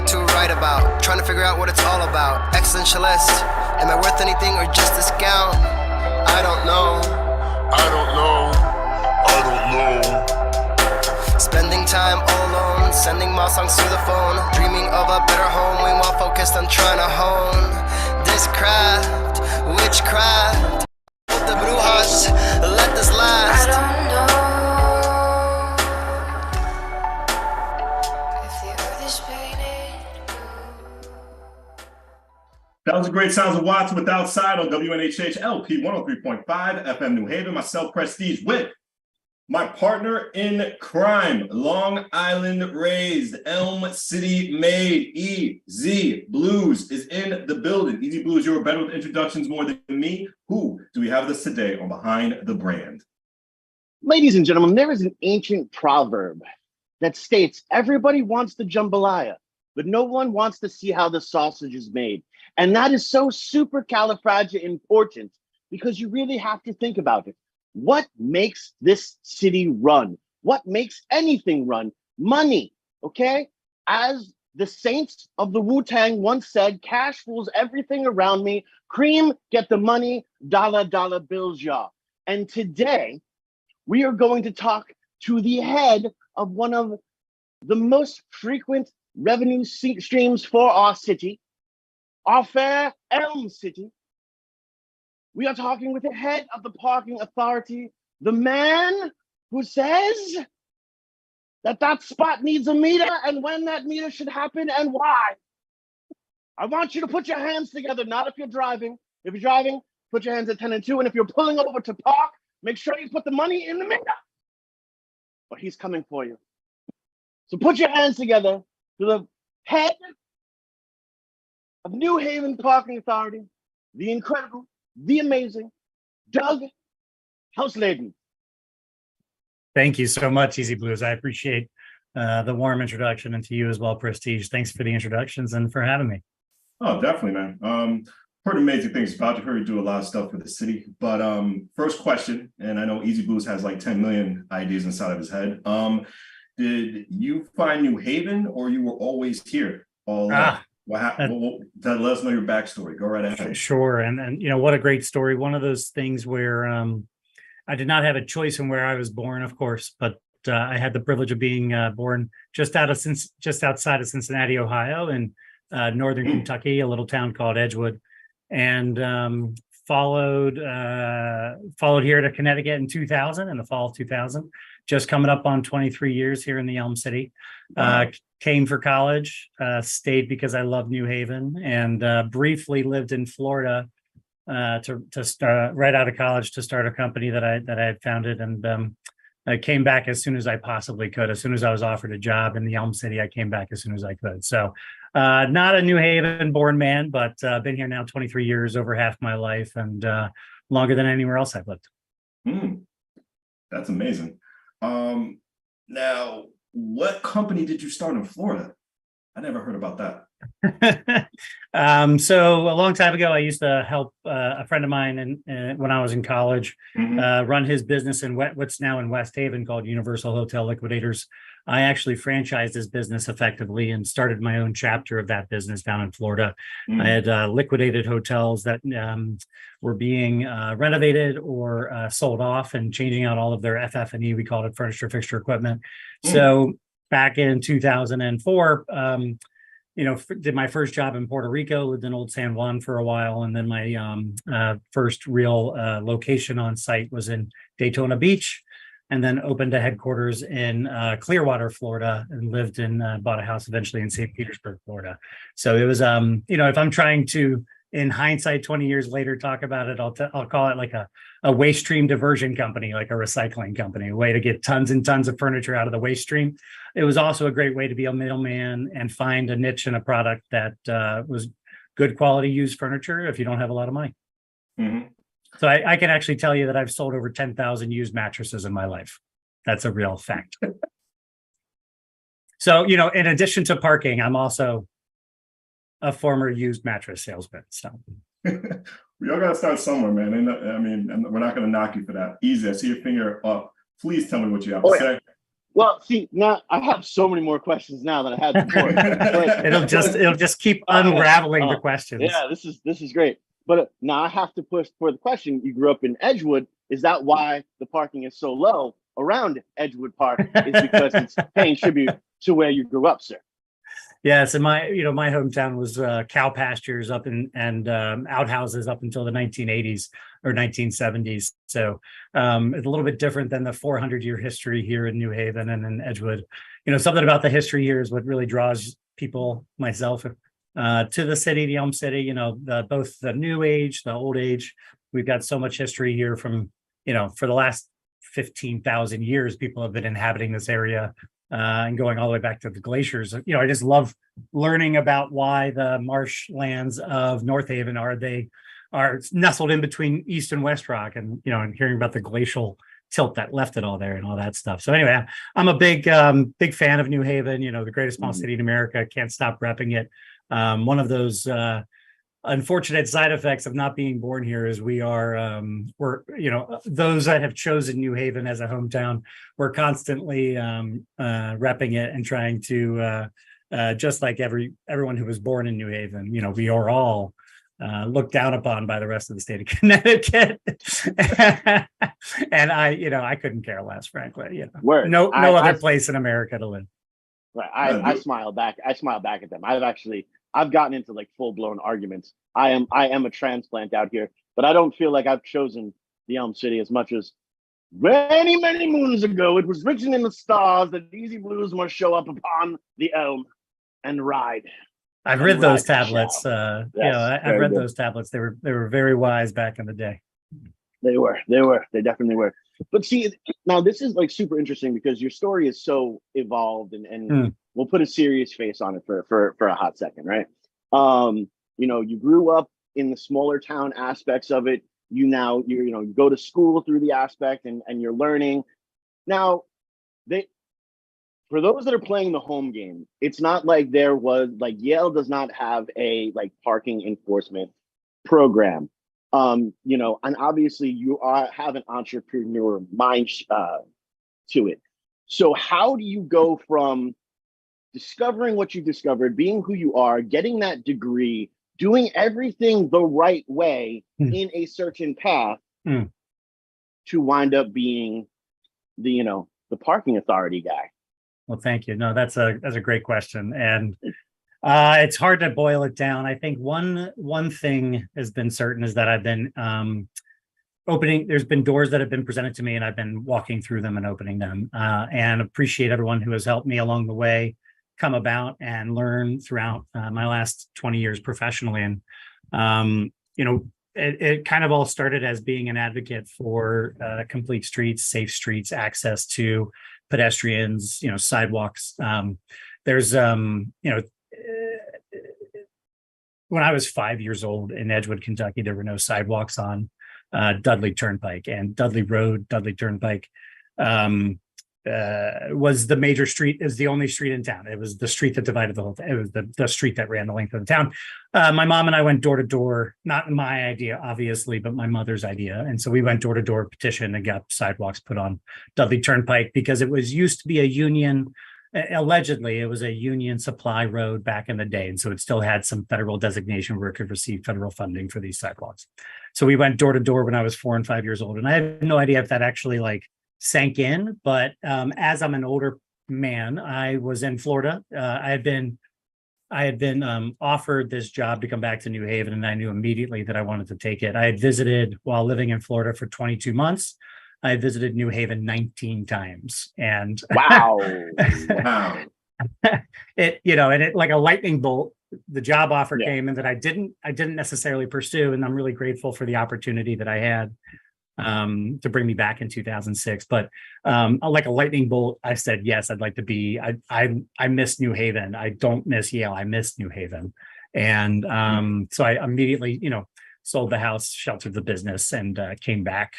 what to write about. Trying to figure out what it's all about. Existentialist. Am I worth anything or just this gown? I don't know. I don't know. I don't know. Spending time all alone, sending my songs through the phone, dreaming of a better home, meanwhile focused on trying to hone this craft, witchcraft. The brujas, let this last. I don't know if the earth is painted. That was a great sounds of Watts with Outside on WNHH LP 103.5 FM New Haven. Myself, Prestige, with my partner in crime, Long Island raised, Elm City made, EZ BlueZ is in the building. EZ BlueZ, you're better with introductions more than me. Who do we have with us today on Behind the Brand? Ladies and gentlemen, there is an ancient proverb that states everybody wants the jambalaya, but no one wants to see how the sausage is made. And that is so supercalifragilistic because you really have to think about it. What makes this city run? What makes anything run? Money, okay? As the saints of the Wu-Tang once said, cash rules everything around me. Cream, get the money, dollar bills, y'all. And today, we are going to talk to the head of one of the most frequent revenue streams for our city, our fair Elm City. We are talking with the head of the parking authority, the man who says that spot needs a meter and when that meter should happen and why. I want you to put your hands together, not if you're driving. If you're driving, put your hands at 10 and 2. And if you're pulling over to park, make sure you put the money in the meter. But he's coming for you. So put your hands together to the head of New Haven Parking Authority, the incredible, the amazing Doug Hausladen. Thank you so much, EZ BlueZ. I appreciate the warm introduction, and to you as well, Prestige. Thanks for the introductions and for having me. Oh, definitely, man. Heard amazing things about you. Heard you do a lot of stuff for the city. But first question, and I know EZ BlueZ has like 10 million ideas inside of his head. Did you find New Haven, or you were always here? What happened? Let us know your backstory. Go right ahead. Sure. And you know, what a great story. One of those things where I did not have a choice in where I was born, of course, but I had the privilege of being born just outside of Cincinnati, Ohio, in northern Kentucky, a little town called Edgewood, and followed here to Connecticut in 2000, in the fall of 2000. Just coming up on 23 years here in the Elm City. Came for college, stayed because I love New Haven, and briefly lived in Florida to start right out of college to start a company that I had founded, and I came back as soon as I possibly could. As soon as I was offered a job in the Elm City, I came back as soon as I could. So not a New Haven born man, but been here now 23 years, over half my life, and longer than anywhere else I've lived. That's amazing. Now, what company did you start in Florida? I never heard about that. So a long time ago, I used to help a friend of mine when I was in college run his business in what's now in West Haven called Universal Hotel Liquidators. I actually franchised his business effectively and started my own chapter of that business down in Florida. I had liquidated hotels that were being renovated or sold off and changing out all of their FF&E, we called it furniture, fixture, equipment. So back in 2004, did my first job in Puerto Rico, lived in Old San Juan for a while. And then my first real location on site was in Daytona Beach, and then opened a headquarters in Clearwater, Florida, and bought a house eventually in St. Petersburg, Florida. So it was, if I'm trying to, in hindsight, 20 years later, talk about it, I'll call it like a waste stream diversion company, like a recycling company, a way to get tons and tons of furniture out of the waste stream. It was also a great way to be a middleman and find a niche in a product that was good quality used furniture if you don't have a lot of money. So I can actually tell you that I've sold over 10,000 used mattresses in my life. That's a real fact. So, in addition to parking, I'm also a former used mattress salesman. So we all got to start somewhere, man. And we're not going to knock you for that. Easy. I see your finger up. Please tell me what you have to say. Well, see, now I have so many more questions now than I had before. But, It'll just keep unraveling the uh, questions. yeah, this is great. But now I have to push for the question. You grew up in Edgewood. Is that why the parking is so low around Edgewood Park? Is because it's paying tribute to where you grew up, sir? Yeah, so my hometown was cow pastures up and outhouses up until the 1980s or 1970s. So it's a little bit different than the 400-year history here in New Haven and in Edgewood. Something about the history here is what really draws people, myself, to the city, the Elm City. Both the new age, the old age. We've got so much history here from, for the last 15,000 years, people have been inhabiting this area. And going all the way back to the glaciers. I just love learning about why the marshlands of North Haven are nestled in between East and West Rock, and and hearing about the glacial tilt that left it all there and all that stuff. So anyway, I'm a big fan of New Haven. The greatest small city in America. Can't stop repping it. One of those unfortunate side effects of not being born here is we're those that have chosen New Haven as a hometown, we're constantly repping it and trying to just like everyone who was born in New Haven, we are all looked down upon by the rest of the state of Connecticut. And I couldn't care less, frankly. Word. No other place in America to live. Right. I smile back. I smile back at them. I've gotten into like full blown arguments. I am a transplant out here, but I don't feel like I've chosen the Elm City as much as many, many moons ago. It was written in the stars that Easy Blues must show up upon the elm and ride. I've read those tablets. Yes, I've read those tablets. They were very wise back in the day. They definitely were. But see, now this is like super interesting because your story is so evolved and we'll put a serious face on it for a hot second, right? You grew up in the smaller town aspects of it. You go to school through the aspect and you're learning. Now, for those that are playing the home game, it's not like there was like Yale does not have a like parking enforcement program. And obviously you have an entrepreneur mind to it. So how do you go from discovering what you discovered, being who you are, getting that degree, doing everything the right way in a certain path to wind up being the parking authority guy? Well, thank you. No, that's a great question. And it's hard to boil it down. I think one thing has been certain is that I've been opening. There's been doors that have been presented to me, and I've been walking through them and opening them. And appreciate everyone who has helped me along the way come about and learn throughout my last 20 years professionally. And it kind of all started as being an advocate for complete streets, safe streets, access to pedestrians, sidewalks. There's when I was 5 years old in Edgewood, Kentucky, there were no sidewalks on Dudley Turnpike, and Dudley Road, Dudley Turnpike was the major street, is the only street in town. It was the street that divided the whole thing. It was the street that ran the length of the town. My mom and I went door to door, not my idea, obviously, but my mother's idea. And so we went door to door, petition, and got sidewalks put on Dudley Turnpike because it used to be a union. Allegedly, it was a union supply road back in the day. And so it still had some federal designation where it could receive federal funding for these sidewalks. So we went door to door when I was 4 and 5 years old. And I had no idea if that actually sank in. But as I'm an older man, I was in Florida. I had been offered this job to come back to New Haven, and I knew immediately that I wanted to take it. I had visited while living in Florida for 22 months. I visited New Haven 19 times, and wow. It like a lightning bolt, the job offer came, and that I didn't necessarily pursue. And I'm really grateful for the opportunity that I had to bring me back in 2006. But like a lightning bolt, I said, yes, I'd like to be, I miss New Haven. I don't miss Yale. I miss New Haven. And so I immediately, sold the house, sheltered the business, and came back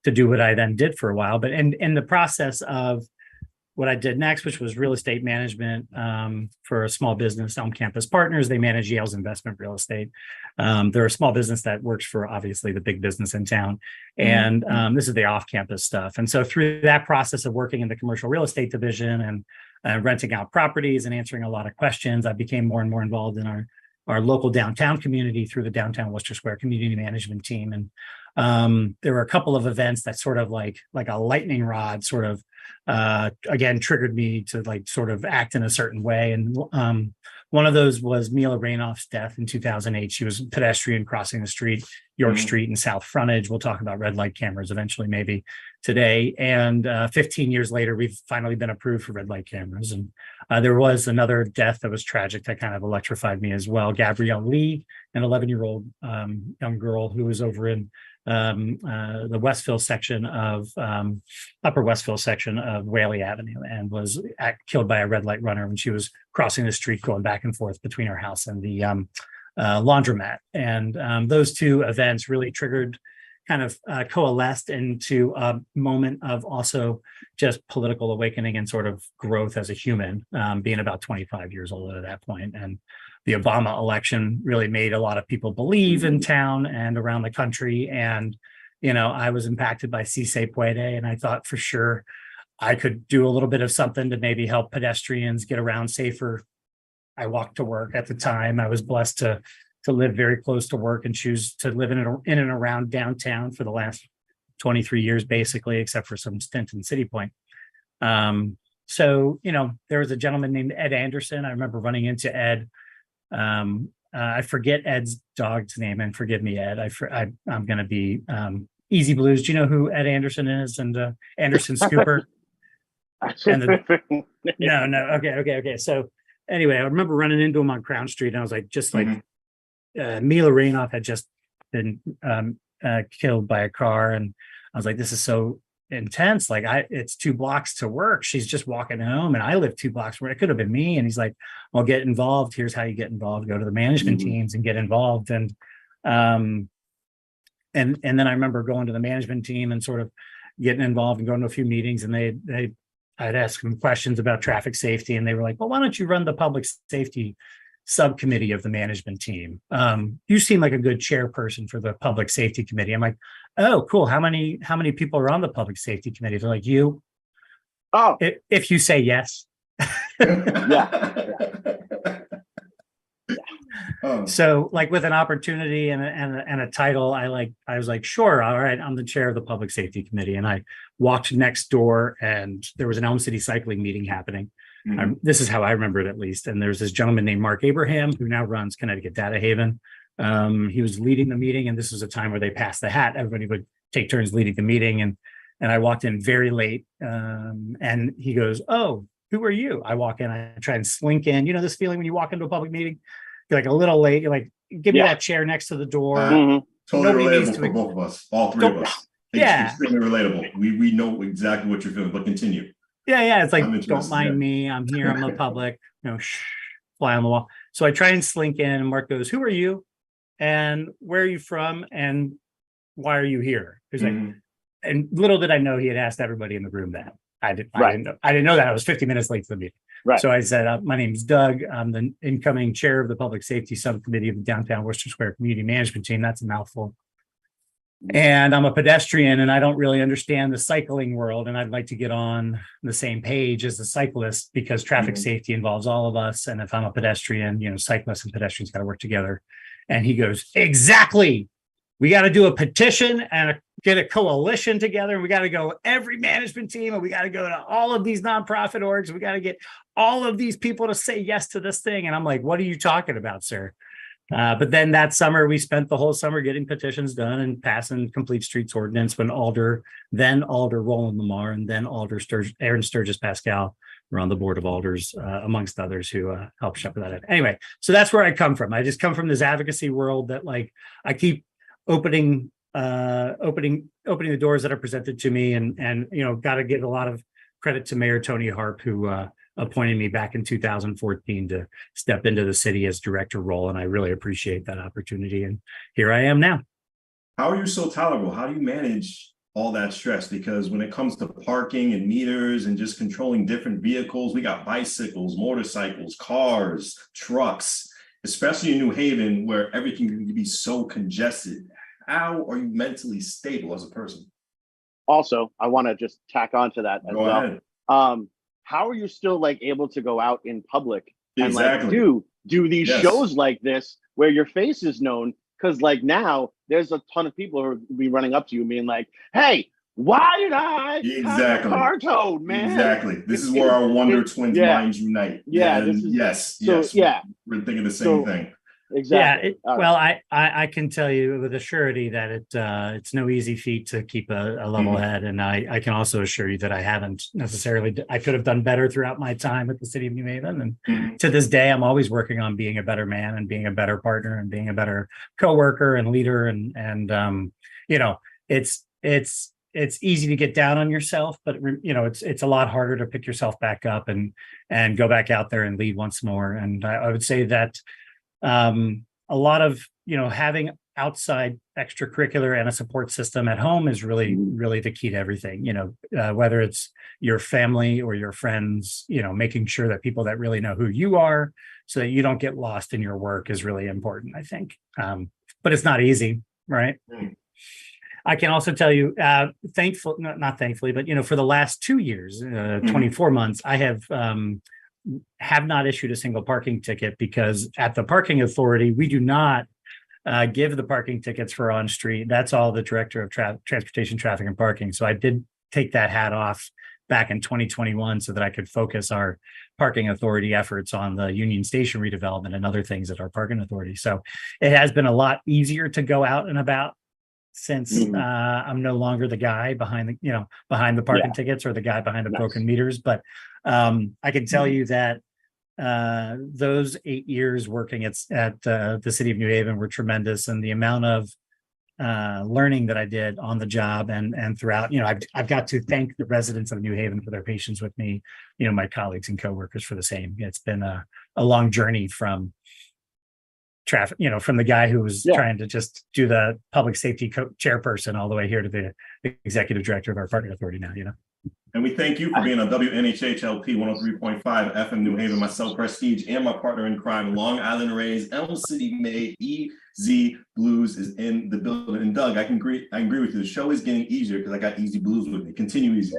to do what I then did for a while. But in the process of what I did next, which was real estate management for a small business, On Campus Partners. They manage Yale's investment real estate. They're a small business that works for obviously the big business in town. And this is the off-campus stuff. And so through that process of working in the commercial real estate division and renting out properties and answering a lot of questions, I became more and more involved in our local downtown community through the Downtown Worcester Square Community Management Team. And there were a couple of events that sort of like a lightning rod sort of again triggered me to like sort of act in a certain way. And one of those was Mila Rainoff's death in 2008. She was a pedestrian crossing the street, York Street and South Frontage. We'll talk about red light cameras eventually, maybe today. And 15 years later, we've finally been approved for red light cameras. And there was another death that was tragic that kind of electrified me as well. Gabrielle Lee, an 11-year-old young girl who was over in the Westville section of Upper Westville section of Whaley Avenue, and was killed by a red light runner when she was crossing the street going back and forth between her house and the laundromat. And those two events really triggered, kind of coalesced into a moment of also just political awakening and sort of growth as a human, being about 25 years old at that point. And the Obama election really made a lot of people believe in town and around the country. And, you know, I was impacted by Si Se Puede, and I thought for sure I could do a little bit of something to maybe help pedestrians get around safer. I walked to work at the time. I was blessed to live very close to work and choose to live in and around downtown for the last 23 years, basically, except for some stint in City Point. So, you know, there was a gentleman named Ed Anderson. I remember running into Ed. I forget Ed's dog's name, and forgive me, Ed. I'm going to be Easy Blues. Do you know who Ed Anderson is? And Anderson Scooper. No. Okay. So anyway, I remember running into him on Crown Street, and I was like, Mila Rainoff had just been killed by a car, and I was like, this is so intense. Like, it's 2 blocks to work. She's just walking home, and I live 2 blocks where it could have been me. And he's like, well, get involved. Here's how you get involved. Go to the management teams and get involved. And then I remember going to the management team and sort of getting involved and going to a few meetings, and I'd ask them questions about traffic safety, and they were like, well, why don't you run the public safety subcommittee of the management team? You seem like a good chairperson for the public safety committee. I'm like, oh, cool. How many people are on the public safety committee? They're like, you. Oh, if you say yes. yeah. So, like, with an opportunity and a title, I was like, sure, all right, I'm the chair of the public safety committee. And I walked next door, and there was an Elm City cycling meeting happening. This is how I remember it, at least. And there's this gentleman named Mark Abraham, who now runs Connecticut Data Haven. He was leading the meeting, and this was a time where they passed the hat. Everybody would take turns leading the meeting. And I walked in very late, and he goes, oh, who are you? I walk in, I try and slink in. You know this feeling when you walk into a public meeting? You're like a little late. You're like, give me that chair next to the door. Totally relatable for both of us, all three of us. Yeah. Extremely relatable. We know exactly what you're feeling, but continue. Yeah. It's like, don't mind me. I'm here. I'm the public. You know, fly on the wall. So I try and slink in, and Mark goes, who are you? And where are you from? And why are you here? He's like, and little did I know he had asked everybody in the room that. I didn't know that. I was 50 minutes late to the meeting. Right. So I said, my name is Doug. I'm the incoming chair of the public safety subcommittee of the Downtown Worcester Square Community Management Team. That's a mouthful. And I'm a pedestrian, and I don't really understand the cycling world. And I'd like to get on the same page as the cyclist, because traffic safety involves all of us. And if I'm a pedestrian, you know, cyclists and pedestrians got to work together. And he goes, exactly. We got to do a petition and get a coalition together. And we got to go every management team, and we got to go to all of these nonprofit orgs. We got to get all of these people to say yes to this thing. And I'm like, what are you talking about, sir? But then that summer, we spent the whole summer getting petitions done and passing complete streets ordinance when Alder Roland Lamar, and then Aaron Sturgis Pascal were on the board of alders, amongst others, who helped shepherd that. Anyway, so that's where I come from. I just come from this advocacy world that, like, I keep opening the doors that are presented to me, and you know, got to give a lot of credit to Mayor Tony Harp, who appointed me back in 2014 to step into the city as director role, and I really appreciate that opportunity. And here I am now. How are you so tolerable? How do you manage all that stress, because when it comes to parking and meters and just controlling different vehicles, we got bicycles, motorcycles, cars, trucks, especially in New Haven where everything can be so congested. How are you mentally stable as a person? Also, I want to just tack on to that as Go well. ahead. How are you still like able to go out in public and Exactly. like do these Yes. shows like this where your face is known? Because like now there's a ton of people who will be running up to you being like, "Hey, why did I have a car towed, man?" Exactly. This is where our Wonder Twins minds unite. Yeah. And This is yes. Yeah. We're thinking the same thing. Exactly. Yeah. Well, I can tell you with a surety that it's no easy feat to keep a level head, and I can also assure you that I haven't necessarily. I could have done better throughout my time at the city of New Haven, and to this day, I'm always working on being a better man and being a better partner and being a better coworker and leader, and you know, it's easy to get down on yourself, but you know, it's a lot harder to pick yourself back up and go back out there and lead once more. And I would say that a lot of, you know, having outside extracurricular and a support system at home is really the key to everything. You know, whether it's your family or your friends, you know, making sure that people that really know who you are so that you don't get lost in your work is really important, I think. But it's not easy, right? I can also tell you, not thankfully, but, you know, for the last 2 years, 24 months, I have not issued a single parking ticket, because at the parking authority, we do not give the parking tickets for on street. That's all the director of transportation, traffic, and parking. So I did take that hat off back in 2021 so that I could focus our parking authority efforts on the Union Station redevelopment and other things at our parking authority. So it has been a lot easier to go out and about since I'm no longer the guy behind the parking tickets or the guy behind the broken meters. But I can tell you that those 8 years working at the city of New Haven were tremendous, and the amount of learning that I did on the job and throughout, you know, I've got to thank the residents of New Haven for their patience with me, you know, my colleagues and coworkers for the same. It's been a long journey from traffic, you know, from the guy who was trying to just do the public safety chairperson all the way here to the executive director of our parking authority now, you know. And we thank you for being on WNHH LP 103.5 FM New Haven, myself, Prestige, and my partner in crime, Long Island Rays, Elm City May, EZ BlueZ is in the building. And Doug, I agree with you. The show is getting easier because I got Easy Blues with me. Continue easy.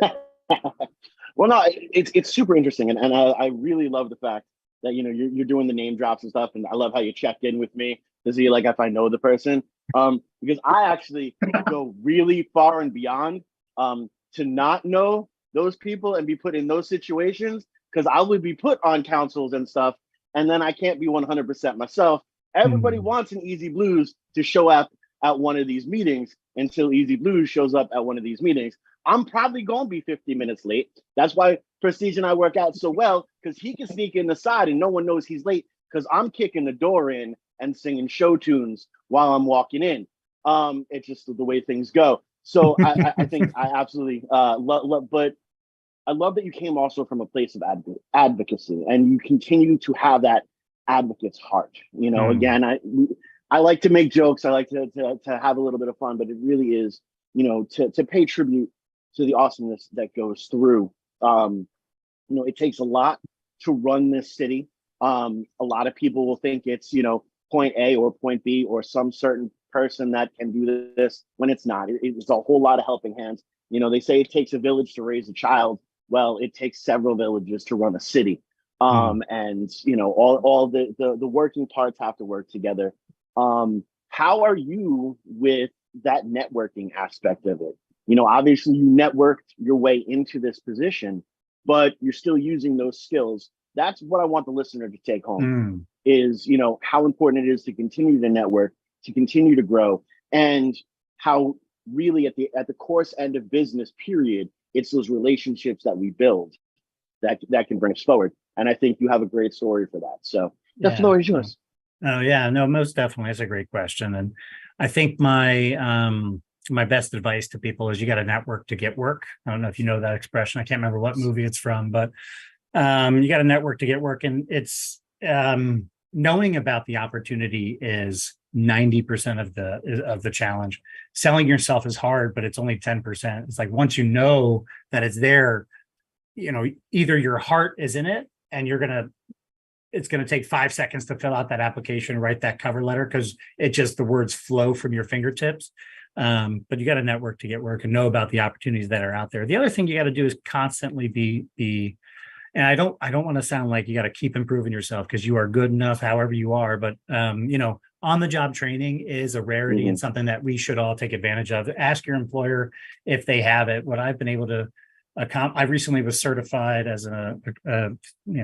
Well, no, it's super interesting, and I really love the fact that, you know, you're doing the name drops and stuff, and I love how you checked in with me to see like if I know the person, because I actually go really far and beyond to not know those people and be put in those situations, because I would be put on councils and stuff, and then I can't be 100% myself. Everybody wants an Easy BlueZ to show up at one of these meetings until Easy BlueZ shows up at one of these meetings. I'm probably going to be 50 minutes late. That's why Prestige and I work out so well, because he can sneak in the side and no one knows he's late, because I'm kicking the door in and singing show tunes while I'm walking in. It's just the way things go. So I think I absolutely love, but I love that you came also from a place of advocacy, and you continue to have that advocate's heart. You know, again, I like to make jokes. I like to have a little bit of fun, but it really is, you know, to pay tribute to the awesomeness that goes through. You know, it takes a lot to run this city. A lot of people will think it's, you know, point A or point B or some certain person that can do this, when it's not. It's a whole lot of helping hands. You know, they say it takes a village to raise a child. Well, it takes several villages to run a city. And, you know, all the working parts have to work together. How are you with that networking aspect of it? You know, obviously you networked your way into this position, but you're still using those skills. That's what I want the listener to take home is, you know, how important it is to continue to network, to continue to grow, and how really at the course end of business period, it's those relationships that we build that can bring us forward. And I think you have a great story for that. So the floor is yours. Oh yeah, no, most definitely. That's a great question. And I think my best advice to people is you got to network to get work. I don't know if you know that expression. I can't remember what movie it's from, but you got to network to get work. And it's knowing about the opportunity is 90% of the challenge. Selling yourself is hard, but it's only 10%. It's like once you know that it's there, either your heart is in it and it's going to take 5 seconds to fill out that application, write that cover letter, because the words flow from your fingertips. But you got to network to get work and know about the opportunities that are out there. The other thing you got to do is constantly be, and I don't want to sound like you got to keep improving yourself, because you are good enough however you are, but on the job training is a rarity and something that we should all take advantage of. Ask your employer if they have it. What I've been able to I recently was certified as a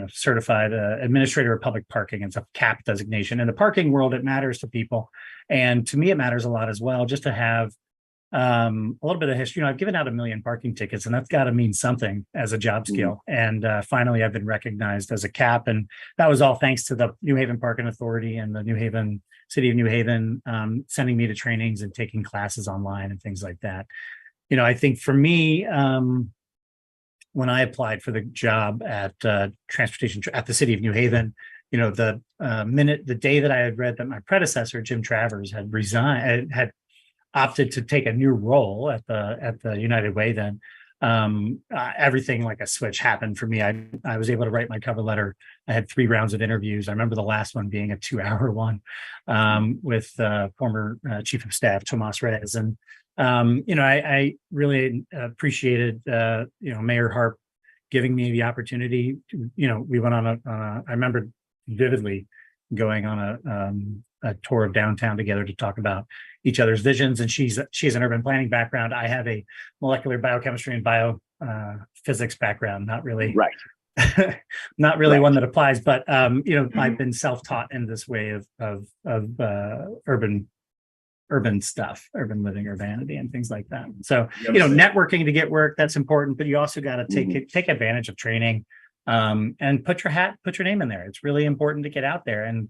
certified administrator of public parking. It's a CAP designation. In the parking world, it matters to people, and to me, it matters a lot as well. Just to have a little bit of history. I've given out 1 million parking tickets, and that's got to mean something as a job skill. And finally, I've been recognized as a CAP, and that was all thanks to the New Haven Parking Authority and the City of New Haven sending me to trainings and taking classes online and things like that. I think for me, when I applied for the job at transportation at the City of New Haven, the day that I had read that my predecessor, Jim Travers, had resigned, had opted to take a new role at the United Way, then everything like a switch happened for me. I was able to write my cover letter. I had 3 rounds of interviews. I remember the last one being a 2-hour one with former Chief of Staff Tomas Reyes. And I really appreciated Mayor Harp giving me the opportunity. We went on I remember vividly going on a tour of downtown together to talk about each other's visions. And she has an urban planning background. I have a molecular biochemistry and biophysics background. Not really right. Not really one that applies, but I've been self-taught in this way of urban stuff, urban living, urbanity, and things like that. So, networking to get work, that's important, but you also got to take advantage of training and put your name in there. It's really important to get out there. And,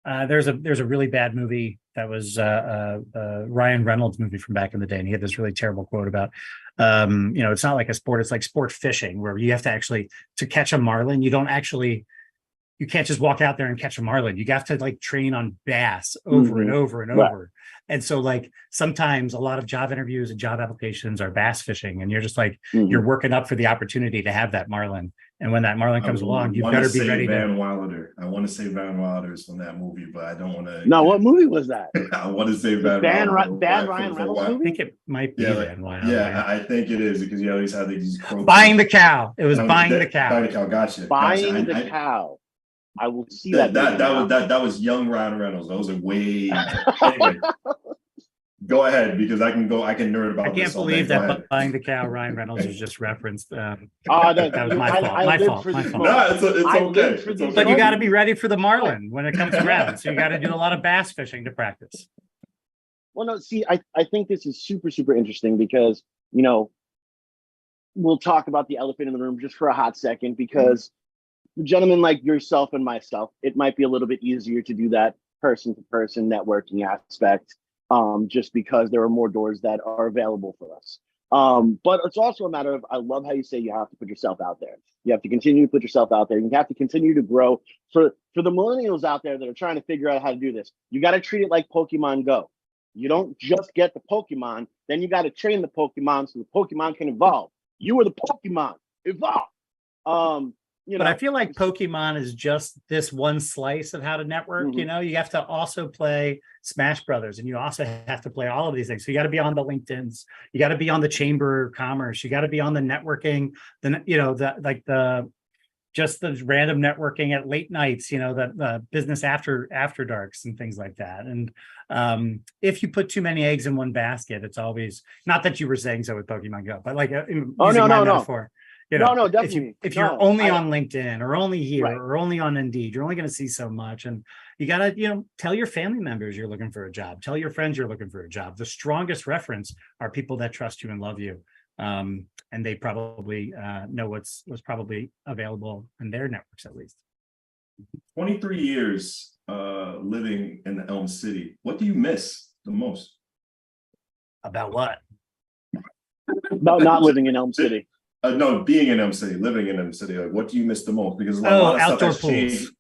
there's a really bad movie that was Ryan Reynolds movie from back in the day. And he had this really terrible quote about, it's not like a sport, it's like sport fishing, where you have to catch a marlin. You can't just walk out there and catch a marlin. You have to train on bass over and over and over. And so sometimes a lot of job interviews and job applications are bass fishing, and you're just you're working up for the opportunity to have that marlin. And when that marlin comes along, you better be ready. Van Wilder. I want to say Van Wilder's from that movie, but I don't want to. No, what movie was that? I want to say Van Ryan Reynolds movie? I think it might be Van Wilder. Yeah, I think it is, because you always have these. Buying the cow. It was Buying the Cow. Buying the Cow. Gotcha. Buying the Cow. I will see that. That was young Ryan Reynolds. Those are way. Anyway, go ahead, because I can nerd about. I can't believe that Buying the Cow Ryan Reynolds was just referenced. That was my fault. My fault. No, it's okay. But you got to be ready for the marlin when it comes around. So you got to do a lot of bass fishing to practice. Well, no, see, I think this is super, super interesting, because we'll talk about the elephant in the room just for a hot second, because. Gentlemen like yourself and myself, it might be a little bit easier to do that person-to-person networking aspect, just because there are more doors that are available for us. But it's also a matter of, I love how you say you have to put yourself out there. You have to continue to put yourself out there. You have to continue to grow. For the millennials out there that are trying to figure out how to do this, you got to treat it like Pokemon Go. You don't just get the Pokemon, then you got to train the Pokemon so the Pokemon can evolve. You are the Pokemon. Evolve. But I feel like Pokemon is just this one slice of how to network. You have to also play Smash Brothers, and you also have to play all of these things. So you got to be on the LinkedIn's, you got to be on the Chamber of Commerce, you got to be on the networking, just the random networking at late nights, the business after darks and things like that. And if you put too many eggs in one basket, it's always, not that you were saying so with Pokemon Go, but metaphor. No, definitely. If you're only on LinkedIn or only here or only on Indeed, you're only going to see so much. And you got to, tell your family members you're looking for a job. Tell your friends you're looking for a job. The strongest reference are people that trust you and love you. And they probably know what's probably available in their networks, at least. 23 years living in the Elm City. What do you miss the most? About what? About not living in Elm City. No, being in Elm City, living in Elm City. What do you miss the most? Because outdoor pools,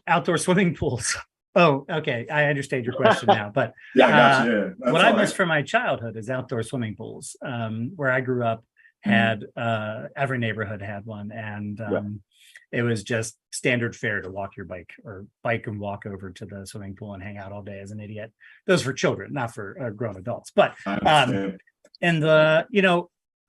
outdoor swimming pools. Oh, okay. I understand your question now, but Yeah, I got you. Yeah, that's what I all miss right. from my childhood is outdoor swimming pools. Where I grew up had every neighborhood had one, and Yeah. it was just standard fare to walk your bike or bike and walk over to the swimming pool and hang out all day as an idiot. Those for children, not for grown adults. But I understand. and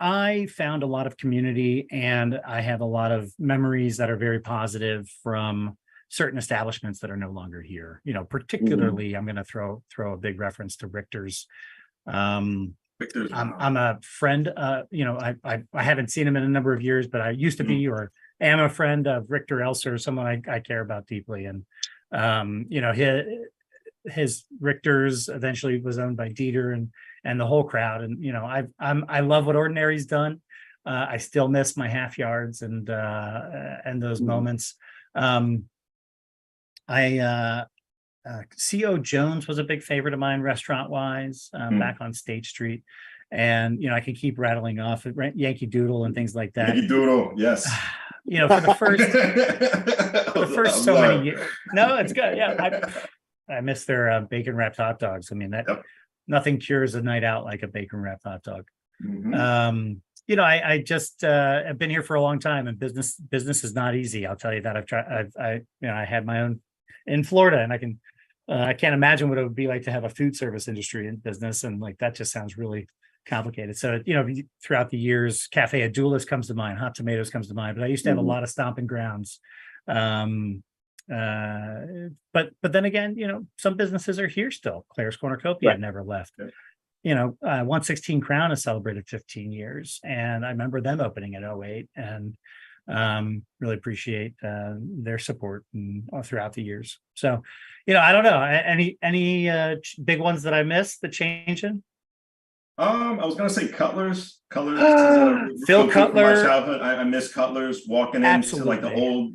I found a lot of community, and I have a lot of memories that are very positive from certain establishments that are no longer here. Particularly, I'm going to throw a big reference to Richter's. Victor's, I'm a friend. I haven't seen him in a number of years, but I used to be or am a friend of Richter Elser, someone I care about deeply. And his Richter's eventually was owned by Dieter and the whole crowd. And I love what Ordinary's done. I still miss my half yards and those moments. C.O. Jones was a big favorite of mine, restaurant wise, back on State Street. And, I can keep rattling off Yankee Doodle and things like that. Yankee Doodle, yes. For the first so many years. No, it's good. Yeah. I miss their bacon wrapped hot dogs. I mean, nothing cures a night out like a bacon wrapped hot dog. I just have been here for a long time, and business is not easy. I'll tell you that. I've tried. I had my own in Florida, and I can't imagine what it would be like to have a food service industry in business, and that just sounds really complicated. So throughout the years, Cafe Adulis comes to mind, Hot Tomatoes comes to mind, but I used to have a lot of stomping grounds. But then again, some businesses are here still. Claire's Cornucopia never left. 116 Crown has celebrated 15 years, and I remember them opening in 08, and really appreciate their support throughout the years. So, I don't know, any big ones that I missed that changing. I was gonna say Cutler's. Phil Cutler. My childhood, I miss Cutler's. Walking into like the old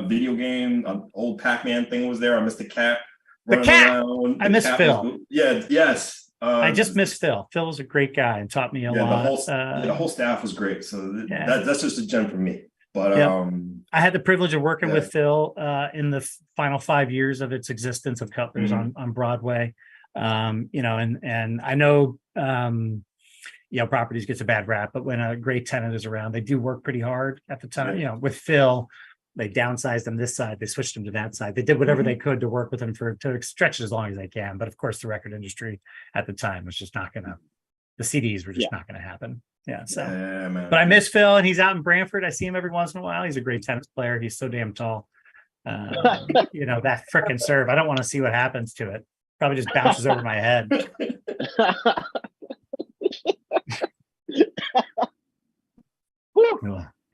video game, old Pac-Man thing was there. I missed the cat. The cat. Around. I miss Phil. Yes. I just miss Phil. Phil was a great guy and taught me a lot. The whole staff was great. So that's just a gem for me. But I had the privilege of working with Phil in the final 5 years of its existence of Cutler's on Broadway. And I know properties gets a bad rap, but when a great tenant is around, they do work pretty hard at the time. With Phil, they downsized him this side, they switched him to that side. They did whatever they could to work with him to stretch it as long as they can. But of course, the record industry at the time was just not gonna. The CDs were just not going to happen. Yeah. So, but I miss Phil, and he's out in Brantford. I see him every once in a while. He's a great tennis player. He's so damn tall. That frickin' serve. I don't want to see what happens to it. Probably just bounces over my head.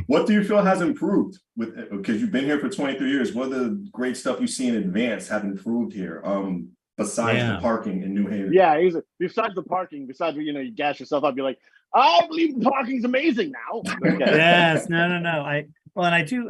What do you feel has improved because you've been here for 23 years? What are the great stuff you see in advance have improved here? Besides the parking in New Haven. Yeah, besides the parking, you gas yourself up, you're like, I believe the parking's amazing now. Okay. Yes, no. I do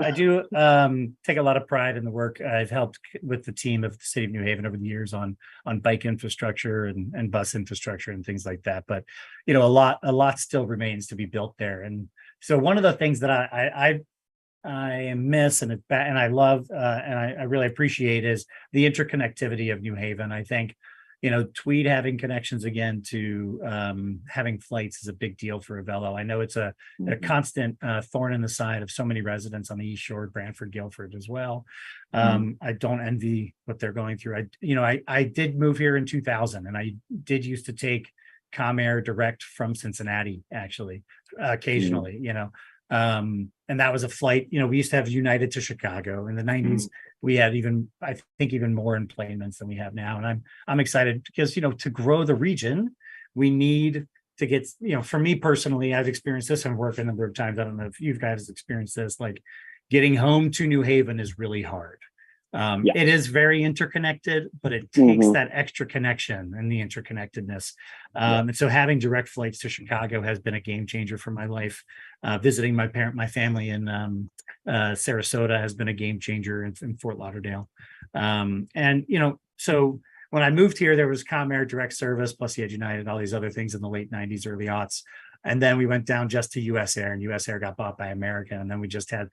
take a lot of pride in the work I've helped with the team of the city of New Haven over the years on bike infrastructure and bus infrastructure and things like that. But a lot still remains to be built there. And so one of the things that I miss and I love and I really appreciate is the interconnectivity of New Haven. I think Tweed having connections again to having flights is a big deal for Avello. I know it's a constant thorn in the side of so many residents on the East Shore, Brantford, Guilford as well. I don't envy what they're going through. I did move here in 2000, and I did used to take Comair direct from Cincinnati, actually, occasionally, and that was a flight, we used to have United to Chicago in the 90s. We had I think even more employments than we have now. And I'm excited because, to grow the region, we need to get, for me personally, I've experienced this and worked a number of times. I don't know if you guys experienced this, like getting home to New Haven is really hard. It is very interconnected, but it takes that extra connection and the interconnectedness. And so having direct flights to Chicago has been a game changer for my life. Visiting my family in Sarasota has been a game changer in Fort Lauderdale. So when I moved here, there was Comair direct service, plus you had United, all these other things in the late 90s, early aughts. And then we went down just to US Air, and US Air got bought by American. And then we just had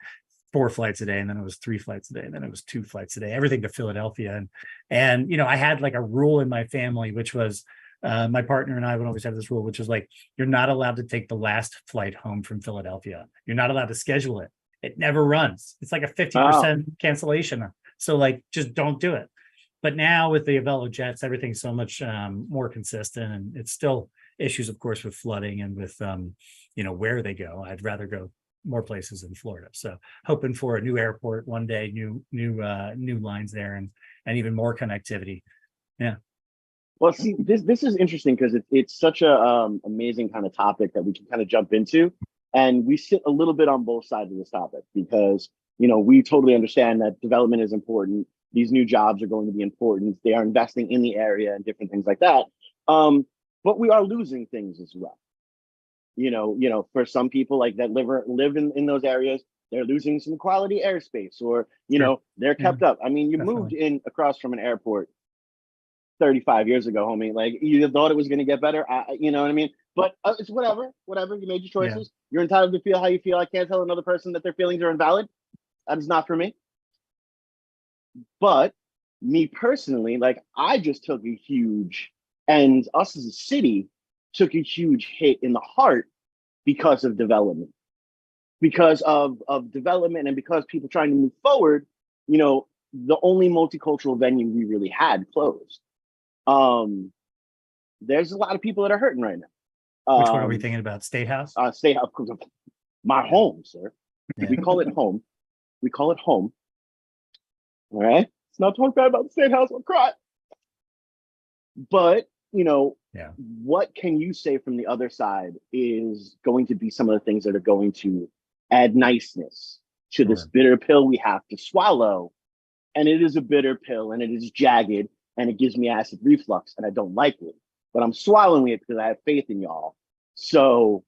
4 flights a day, and then it was 3 flights a day, and then it was 2 flights a day, everything to Philadelphia. And I had like a rule in my family, which was my partner and I would always have this rule, which is like, you're not allowed to take the last flight home from Philadelphia. You're not allowed to schedule it. It never runs. It's like a 50% cancellation. So like, just don't do it. But now with the Avelo jets, everything's so much more consistent, and it's still issues, of course, with flooding and with where they go. I'd rather go more places in Florida. So hoping for a new airport one day, new lines there, and even more connectivity. Yeah. Well, see, this is interesting because it's such a amazing kind of topic that we can kind of jump into, and we sit a little bit on both sides of this topic because we totally understand that development is important. These new jobs are going to be important. They are investing in the area and different things like that. But we are losing things as well. For some people like that live in those areas, they're losing some quality airspace, or Sure. they're kept up. I mean, you Definitely. moved in across from an airport 35 years ago, homie. Like, you thought it was going to get better. You know what I mean? But it's whatever. You made your choices. Yeah. You're entitled to feel how you feel. I can't tell another person that their feelings are invalid. That is not for me. But me personally, like, I just took a huge, and us as a city took a huge hit in the heart because of development. Because of development, and because people trying to move forward, the only multicultural venue we really had closed. There's a lot of people that are hurting right now. Which one are we thinking about? State House? State House, my home, sir. Yeah. We call it home. All right. It's not talking bad about the State House. I'll cry. But what can you say from the other side is going to be some of the things that are going to add niceness to this bitter pill we have to swallow. And it is a bitter pill, and it is jagged, and it gives me acid reflux, and I don't like it. But I'm swallowing it because I have faith in y'all. So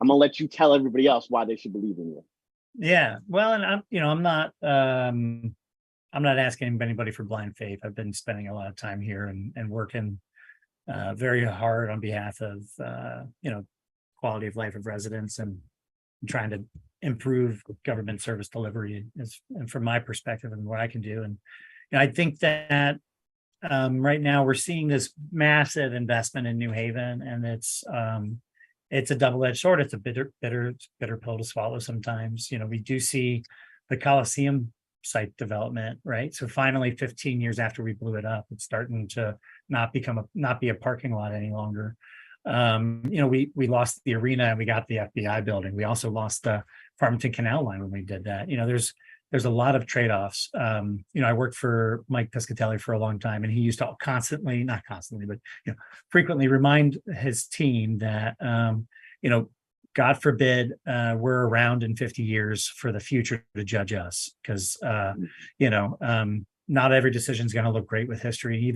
I'm gonna let you tell everybody else why they should believe in you. Yeah. Well, and I'm not asking anybody for blind faith. I've been spending a lot of time here and working very hard on behalf of quality of life of residents, and trying to improve government service delivery and from my perspective and what I can do. And I think that right now we're seeing this massive investment in New Haven, and it's a double-edged sword. It's a bitter pill to swallow sometimes. We do see the Coliseum site development, right? So finally, 15 years after we blew it up, it's starting to not be a parking lot any longer. We lost the arena and we got the FBI building. We also lost the Farmington Canal line when we did that. There's a lot of trade-offs. I worked for Mike Piscatelli for a long time, and he used to not constantly, but frequently remind his team that God forbid we're around in 50 years for the future to judge us, because not every decision is going to look great with history.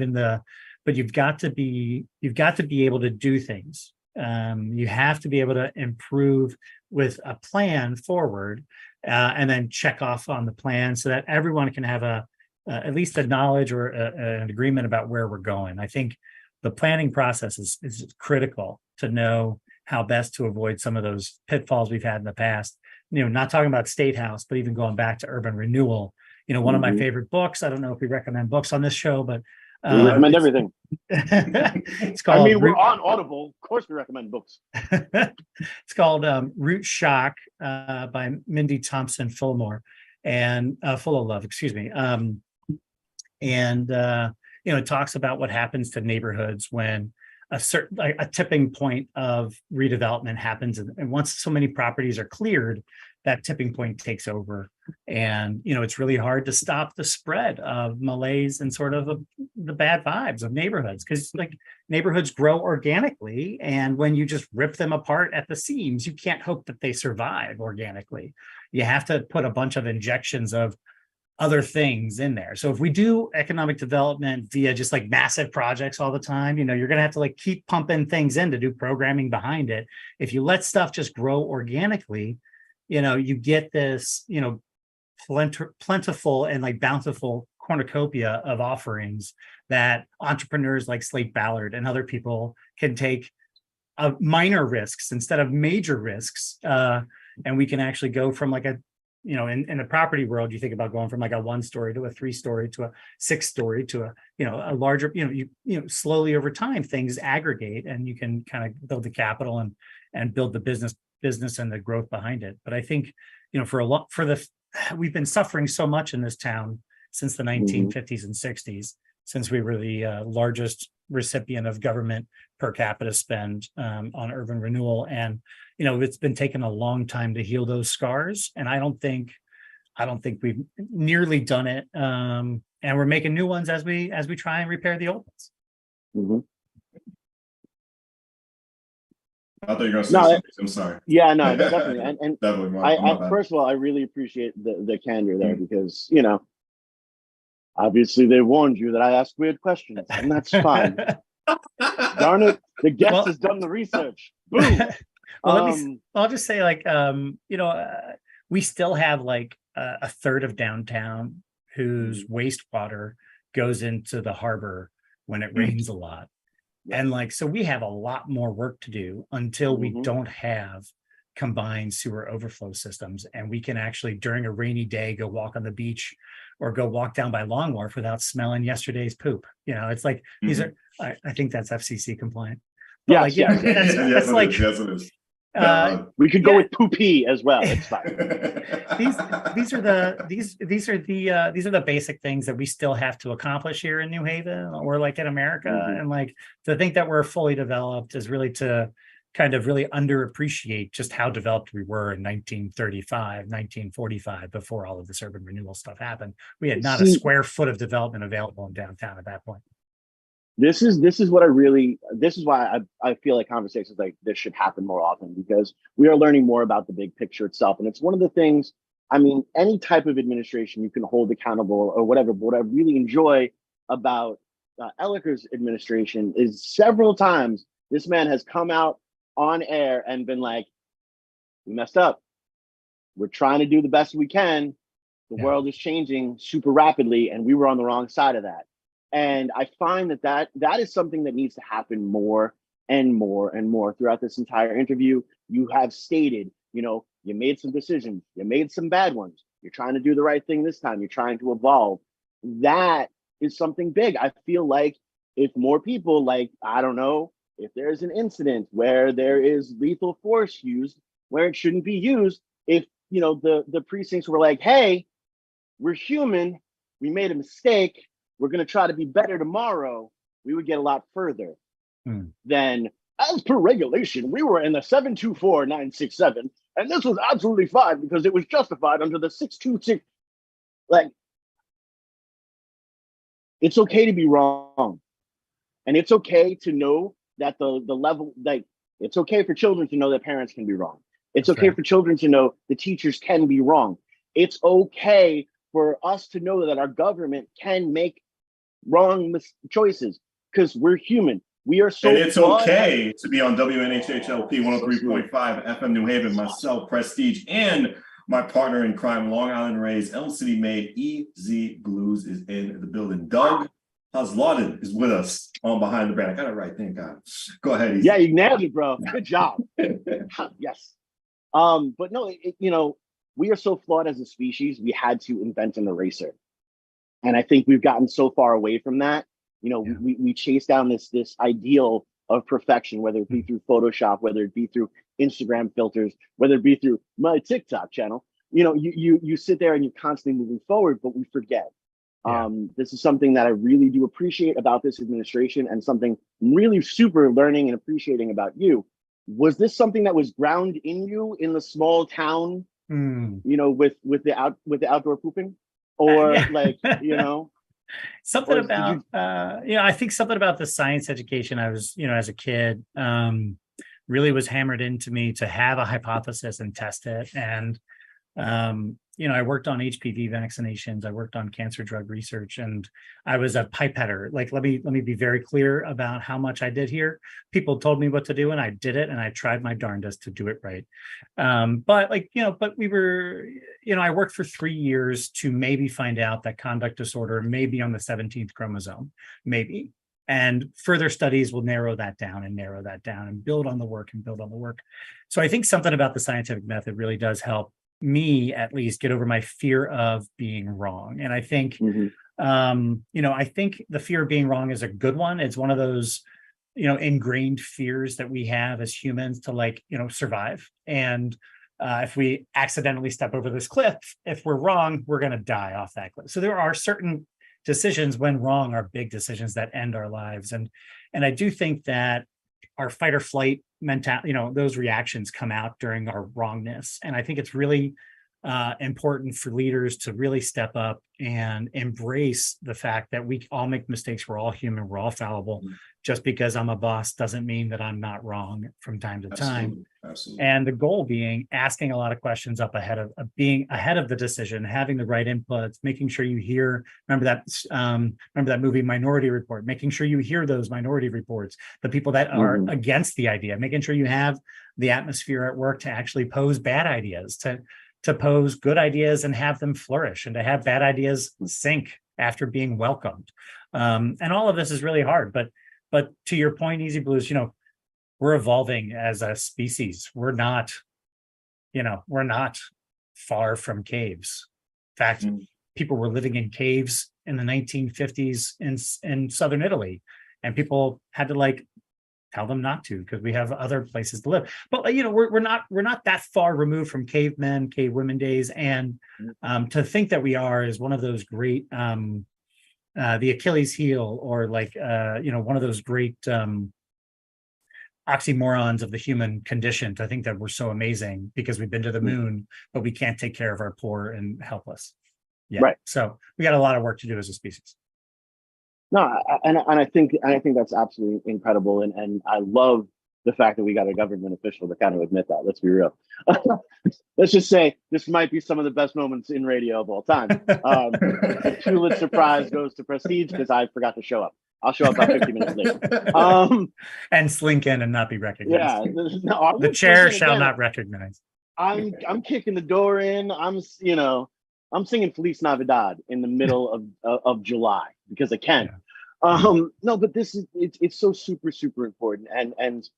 But you've got to be able to do things. You have to be able to improve with a plan forward, and then check off on the plan so that everyone can have at least a knowledge or an agreement about where we're going. I think the planning process is critical to know how best to avoid some of those pitfalls we've had in the past. Not talking about State House, but even going back to urban renewal. One of my favorite books. I don't know if we recommend books on this show, but we recommend everything. It's called. We're on Audible. Of course, we recommend books. It's called Root Shock by Mindy Thompson Fillmore, and Full of Love. Excuse me. It talks about what happens to neighborhoods when a tipping point of redevelopment happens, and once so many properties are cleared, that tipping point takes over. And it's really hard to stop the spread of malaise and sort of the bad vibes of neighborhoods, because neighborhoods grow organically, and when you just rip them apart at the seams, you can't hope that they survive organically. You have to put a bunch of injections of other things in there. So if we do economic development via just massive projects all the time, you're going to have to keep pumping things in to do programming behind it. If you let stuff just grow organically, you get this, plentiful and bountiful cornucopia of offerings that entrepreneurs like Slate Ballard and other people can take minor risks instead of major risks. And we can actually go from a in the property world, you think about going from like a 1-story to a 3-story to a 6-story to a larger, slowly over time, things aggregate and you can kind of build the capital and build the business and the growth behind it. But I think, we've been suffering so much in this town since the 1950s and 60s, since we were the largest recipient of government per capita spend on urban renewal. And, it's been taking a long time to heal those scars. And I don't think we've nearly done it. And we're making new ones as we try and repair the old ones. Mm-hmm. I thought you were going to say something. I'm sorry. Yeah, no, definitely. And definitely. I first of all, I really appreciate the candor there because, obviously they warned you that I ask weird questions, and that's fine. Darn it, the guest has done the research. Boom. I'll just say, we still have like a third of downtown whose wastewater goes into the harbor when it rains a lot. And so we have a lot more work to do until we don't have combined sewer overflow systems. And we can actually, during a rainy day, go walk on the beach or go walk down by Long Wharf without smelling yesterday's poop. It's like, these are, I think that's FCC compliant. But yes, yes, it is. We could go with poopy as well. It's fine. these are the basic things that we still have to accomplish here in New Haven or like in America. And to think that we're fully developed is really to kind of really underappreciate just how developed we were in 1935, 1945, before all of this urban renewal stuff happened. We had not a square foot of development available in downtown at that point. This is why I feel like conversations like this should happen more often, because we are learning more about the big picture itself. And it's one of the things, any type of administration you can hold accountable or whatever, but what I really enjoy about Elliker's administration is several times this man has come out on air and been like, we messed up. We're trying to do the best we can. The world is changing super rapidly and we were on the wrong side of that. And I find that is something that needs to happen more and more and more throughout this entire interview. You have stated, you made some decisions, you made some bad ones. You're trying to do the right thing this time. You're trying to evolve. That is something big. I feel like if more people, I don't know, if there's an incident where there is lethal force used where it shouldn't be used, if, the precincts were like, hey, we're human, we made a mistake, we're going to try to be better tomorrow, we would get a lot further than, as per regulation, we were in the 724-967, and this was absolutely fine because it was justified under the 626. It's okay to be wrong. And it's okay to know that the level, it's okay for children to know that parents can be wrong. It's okay for children to know the teachers can be wrong. It's okay for us to know that our government can make wrong choices because we're human. We are so. And it's okay to be on WNHHLP 103.5 FM New Haven, myself, Prestige, and my partner in crime, Long Island Raised, Elm City made, EZ BlueZ is in the building. Doug Hausladen is with us on Behind the Brand. I got it right, thank God. Go ahead. EZ. Yeah, you nailed it, bro. Good job. Yes. But no, we are so flawed as a species, we had to invent an eraser. And I think we've gotten so far away from that. We chase down this ideal of perfection, whether it be through Photoshop, whether it be through Instagram filters, whether it be through my TikTok channel. You sit there and you're constantly moving forward, but we forget. This is something that I really do appreciate about this administration, and something I'm really super learning and appreciating about you. Was this something that was ground in you in the small town, with the outdoor pooping, or something about I think something about the science education I was, as a kid, really was hammered into me to have a hypothesis and test it. And I worked on HPV vaccinations, I worked on cancer drug research, and I was a pipetter. Let me be very clear about how much I did here. People told me what to do and I did it, and I tried my darndest to do it right. But we were, I worked for 3 years to maybe find out that conduct disorder may be on the 17th chromosome, maybe. And further studies will narrow that down and build on the work. So I think something about the scientific method really does help me at least get over my fear of being wrong. And I think, Mhm. I think the fear of being wrong is a good one. It's one of those, ingrained fears that we have as humans to survive. And if we accidentally step over this cliff, if we're wrong, we're going to die off that cliff. So there are certain decisions when wrong are big decisions that end our lives. And I do think that our fight or flight mentality, those reactions come out during our wrongness. And I think it's really important for leaders to really step up and embrace the fact that we all make mistakes. We're all human. We're all fallible. Just because I'm a boss doesn't mean that I'm not wrong from time to time. Absolutely. And the goal being asking a lot of questions up ahead of being ahead of the decision, having the right inputs, making sure you hear. Remember that movie Minority Report. Making sure you hear those minority reports, the people that are against the idea. Making sure you have the atmosphere at work to actually pose bad ideas, to pose good ideas and have them flourish, and to have bad ideas sink after being welcomed. And all of this is really hard, but to your point, Easy Blues, we're evolving as a species. We're not far from caves. In fact, people were living in caves in the 1950s in southern Italy, and people had to tell them not to because we have other places to live. But we're not that far removed from cavemen, cavewomen days, and to think that we are is one of those great the Achilles heel, or one of those great oxymorons of the human condition, to think that we're so amazing because we've been to the moon, but we can't take care of our poor and helpless. Yeah. Right. So we got a lot of work to do as a species. No, and I think that's absolutely incredible, and I love the fact that we got a government official to kind of admit that. Let's be real. Let's just say this might be some of the best moments in radio of all time. The Pulitzer Prize goes to Prestige because I forgot to show up. I'll show up about 50 minutes later. And slink in and not be recognized. Yeah, no, the chair shall not recognize. I'm kicking the door in. I'm singing Feliz Navidad in the middle of July because I can. Yeah. No, but it's so super, super important. And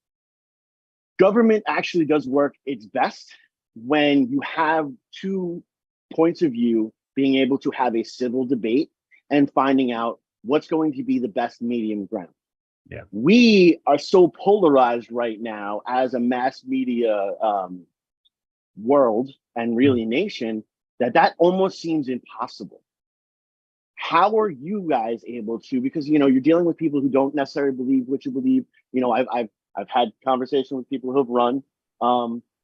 government actually does work its best when you have two points of view being able to have a civil debate and finding out what's going to be the best medium ground. Yeah. We are so polarized right now as a mass media world and really nation that almost seems impossible. How are you guys able to, because you're dealing with people who don't necessarily believe what you believe. I've had conversations with people who have run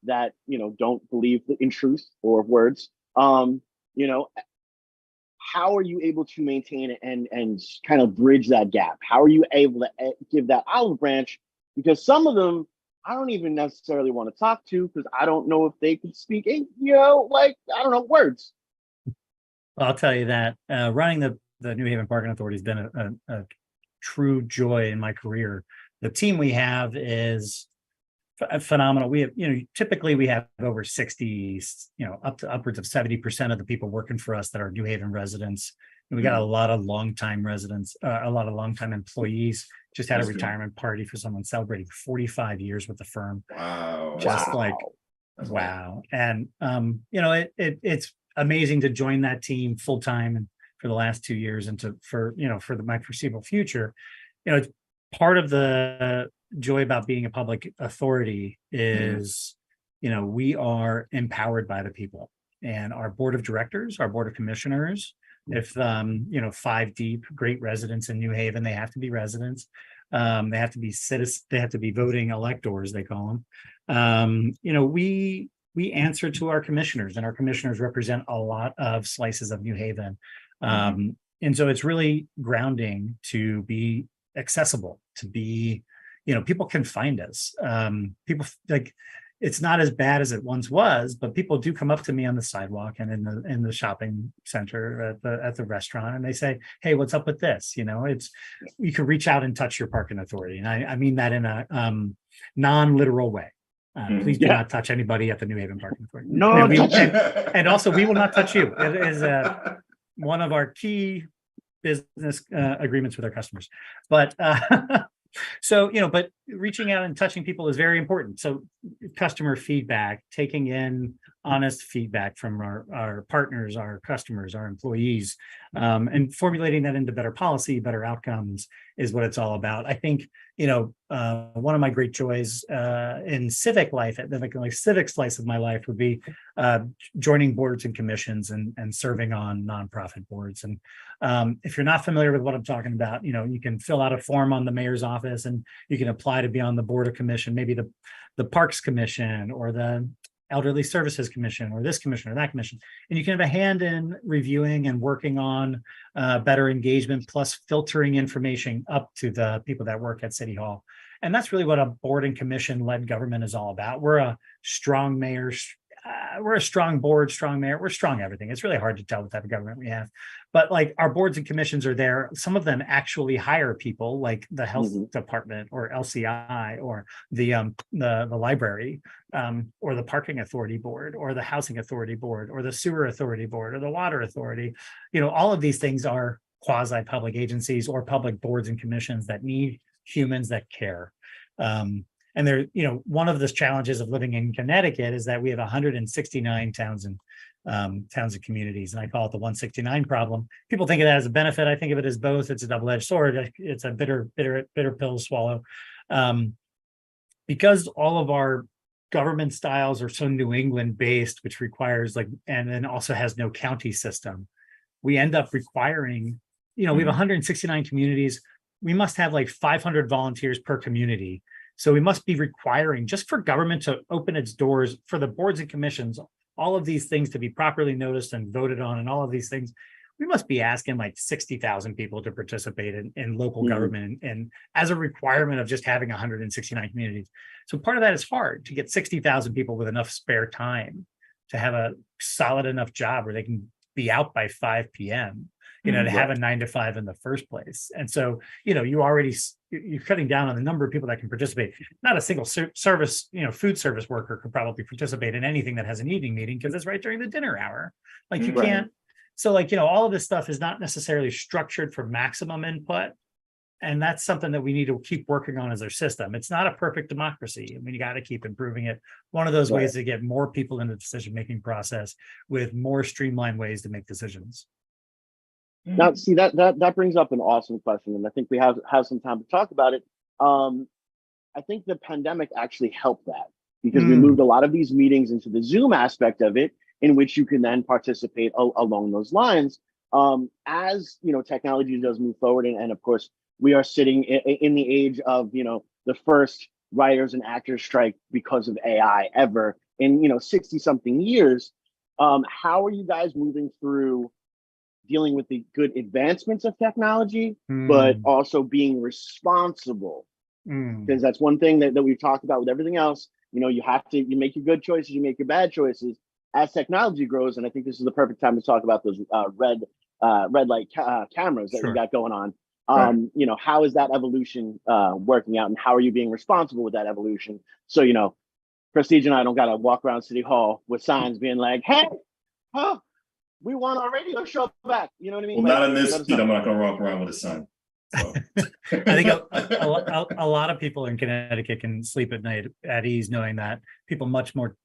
that don't believe in truth or words. How are you able to maintain it and kind of bridge that gap? How are you able to give that olive branch? Because some of them I don't even necessarily want to talk to because I don't know if they can speak, I don't know, words. I'll tell you that running the New Haven Parking Authority has been a true joy in my career. The team we have is phenomenal. We have, typically we have over 60, up to upwards of 70% of the people working for us that are New Haven residents. And we got a lot of longtime residents, a lot of longtime employees. Just had a retirement party for someone celebrating 45 years with the firm. Wow. Just wow. And, it's amazing to join that team full time and for the last 2 years and for my foreseeable future. It's part of the joy about being a public authority is, we are empowered by the people, and our board of directors, our board of commissioners, if 5 deep, great residents in New Haven, they have to be residents. They have to be citizens, they have to be voting electors, they call them. We answer to our commissioners, and our commissioners represent a lot of slices of New Haven. And so it's really grounding to be accessible, to be, people can find us. People it's not as bad as it once was, but people do come up to me on the sidewalk and in the shopping center at the restaurant, and they say, "Hey, what's up with this?" You can reach out and touch your parking authority, and I mean that in a non-literal way. Please do not touch anybody at the New Haven Parking Authority. No, and also we will not touch you. It is one of our key business agreements with our customers. But but reaching out and touching people is very important. So customer feedback, taking in honest feedback from our partners, our customers, our employees, and formulating that into better policy, better outcomes is what it's all about. I think, one of my great joys in civic life, at the civic slice of my life, would be joining boards and commissions and serving on nonprofit boards. And if you're not familiar with what I'm talking about, you can fill out a form on the mayor's office and you can apply to be on the board of commission, maybe the Parks Commission or the Elderly Services Commission or this commission or that commission. And you can have a hand in reviewing and working on better engagement, plus filtering information up to the people that work at City Hall. And that's really what a board and commission led government is all about. We're a strong mayor. We're a strong board, strong mayor. We're strong everything. It's really hard to tell the type of government we have. But like our boards and commissions are there. Some of them actually hire people like the health department or LCI or the library or the parking authority board or the housing authority board or the sewer authority board or the water authority. All of these things are quasi-public agencies or public boards and commissions that need humans that care. And there, one of the challenges of living in Connecticut is that we have 169 towns and communities, and I call it the 169 problem. People think of that as a benefit. I think of it as both. It's a double-edged sword. It's a bitter pill to swallow, because all of our government styles are so New England based, which requires and then also has no county system. We end up requiring, we have 169 communities. We must have 500 volunteers per community. So we must be requiring, just for government to open its doors, for the boards and commissions, all of these things to be properly noticed and voted on, and all of these things, we must be asking 60,000 people to participate in local government, and as a requirement of just having 169 communities. So part of that is hard, to get 60,000 people with enough spare time to have a solid enough job where they can be out by 5 p.m. To have a 9 to 5 in the first place. And so, you're cutting down on the number of people that can participate. Not a single service, food service worker could probably participate in anything that has an evening meeting because it's right during the dinner hour. You can't. So all of this stuff is not necessarily structured for maximum input. And that's something that we need to keep working on as our system. It's not a perfect democracy. I mean, you got to keep improving it. One of those ways to get more people in the decision-making process with more streamlined ways to make decisions. Now, see, that brings up an awesome question, and I think we have some time to talk about it. I think the pandemic actually helped that, because we moved a lot of these meetings into the Zoom aspect of it, in which you can then participate along those lines. As technology does move forward, and of course, we are sitting in the age of the first writers and actors strike because of AI ever in 60-something years. How are you guys moving through dealing with the good advancements of technology, but also being responsible? Because that's one thing that we've talked about with everything else. You make your good choices, you make your bad choices as technology grows. And I think this is the perfect time to talk about those red light cameras that you got going on. How is that evolution working out, and how are you being responsible with that evolution? So, Prestige and I don't got to walk around City Hall with signs being like, hey, we want our radio show back. You know what I mean? Well, not in this heat. I'm not going to walk around with a sign. So. I think a lot of people in Connecticut can sleep at night at ease, knowing that people much more,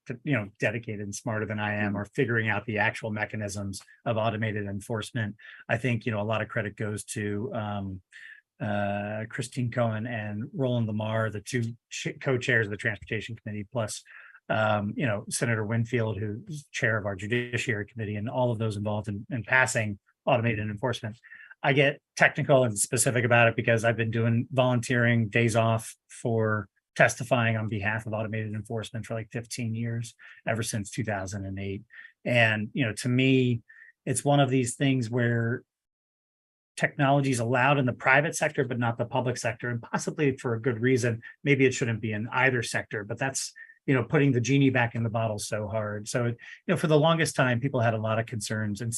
dedicated and smarter than I am are figuring out the actual mechanisms of automated enforcement. I think, a lot of credit goes to Christine Cohen and Roland Lamar, the two co-chairs of the Transportation Committee, plus Senator Winfield, who's chair of our Judiciary Committee, and all of those involved in passing automated enforcement. I get technical and specific about it because I've been doing volunteering days off for testifying on behalf of automated enforcement for 15 years, ever since 2008. And, to me, it's one of these things where technology is allowed in the private sector, but not the public sector, and possibly for a good reason. Maybe it shouldn't be in either sector, but that's putting the genie back in the bottle so hard. So, for the longest time, people had a lot of concerns, and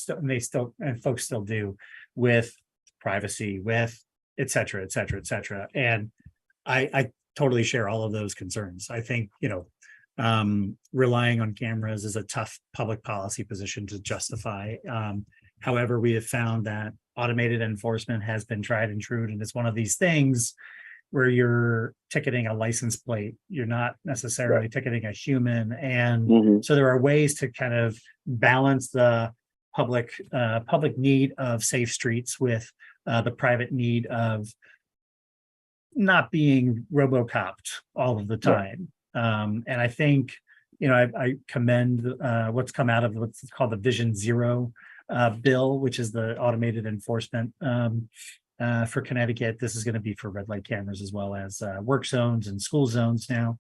folks still do, with privacy, with et cetera, et cetera, et cetera. And I totally share all of those concerns. I think, relying on cameras is a tough public policy position to justify. However, we have found that automated enforcement has been tried and true, and it's one of these things where you're ticketing a license plate. You're not necessarily ticketing a human. And so there are ways to kind of balance the public need of safe streets with the private need of not being robocopped all of the time. And I think, I commend what's come out of what's called the Vision Zero bill, which is the automated enforcement for Connecticut. This is going to be for red light cameras as well as work zones and school zones now.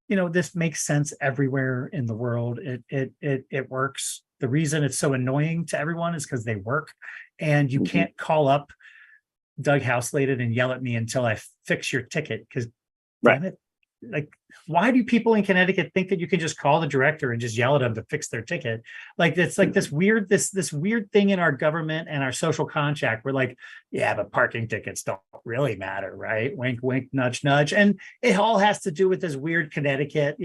This makes sense everywhere in the world. It works. The reason it's so annoying to everyone is because they work, and you can't call up Doug Hausladen and yell at me until I fix your ticket, because damn it, like, why do people in Connecticut think that you can just call the director and just yell at them to fix their ticket? Like, it's like this weird thing in our government and our social contract. We're like, yeah, but parking tickets don't really matter, right? Wink, wink, nudge, nudge. And it all has to do with this weird Connecticut,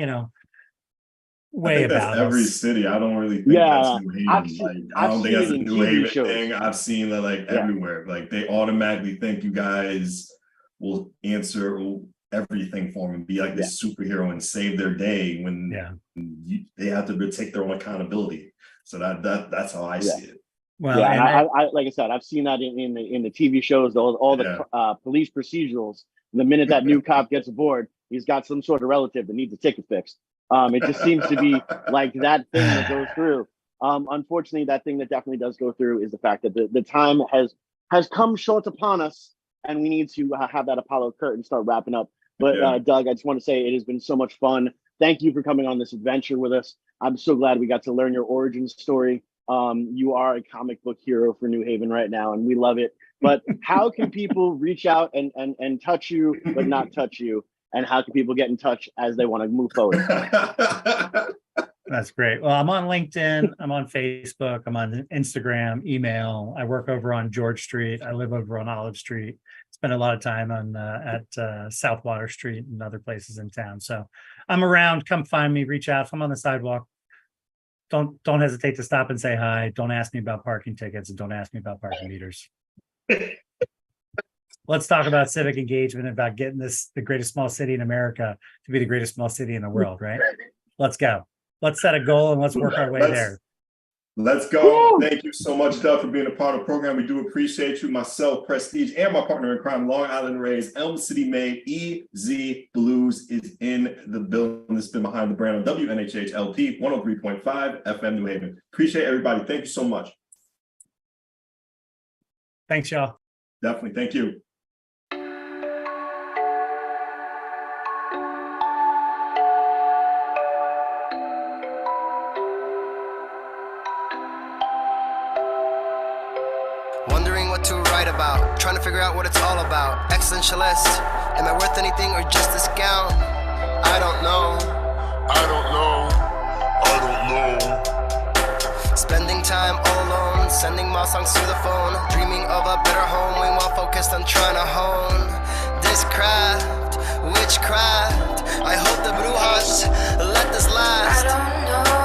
way I think about that's every us. city. I don't really think that's New Haven. I've I don't think seen that's it a in New TV Haven shows. thing. I've seen that everywhere. Like, they automatically think you guys will answer everything for them and be like this superhero and save their day when they have to take their own accountability. So that's how I see it. Well, and I like I said, I've seen that in the TV shows, all the police procedurals. The minute that new cop gets aboard, he's got some sort of relative that needs a ticket fixed. It just seems to be like that thing that goes through. Unfortunately, that thing that definitely does go through is the fact that the time has come short upon us, and we need to have that Apollo curtain start wrapping up. But Doug, I just want to say it has been so much fun. Thank you for coming on this adventure with us. I'm so glad we got to learn your origin story. You are a comic book hero for New Haven right now, and we love it. But how can people reach out and touch you, but not touch you? And how can people get in touch as they want to move forward? That's great. Well, I'm on LinkedIn. I'm on Facebook. I'm on Instagram, email. I work over on George Street. I live over on Olive Street. Spend a lot of time at South Water Street and other places in town. So I'm around. Come find me. Reach out. If I'm on the sidewalk, don't hesitate to stop and say hi. Don't ask me about parking tickets, and don't ask me about parking meters. Let's talk about civic engagement, about getting the greatest small city in America to be the greatest small city in the world, right? Let's go. Let's set a goal and let's work our way there. Let's go. Woo! Thank you so much, Doug, for being a part of the program. We do appreciate you. Myself, Prestige, and my partner in crime, Long Island Raised, Elm City made, EZ BlueZ is in the building. This has been Behind the Brand on WNHH LP 103.5 FM New Haven. Appreciate everybody. Thank you so much. Thanks, y'all. Definitely. Thank you. Wondering what to write about, trying to figure out what it's all about. Existentialist, am I worth anything or just a scout? I don't know. I don't know. I don't know. Spending time all alone, sending my songs to the phone, dreaming of a better home, while focused on trying to hone this craft, witchcraft. I hope the brujas let this last. I don't know.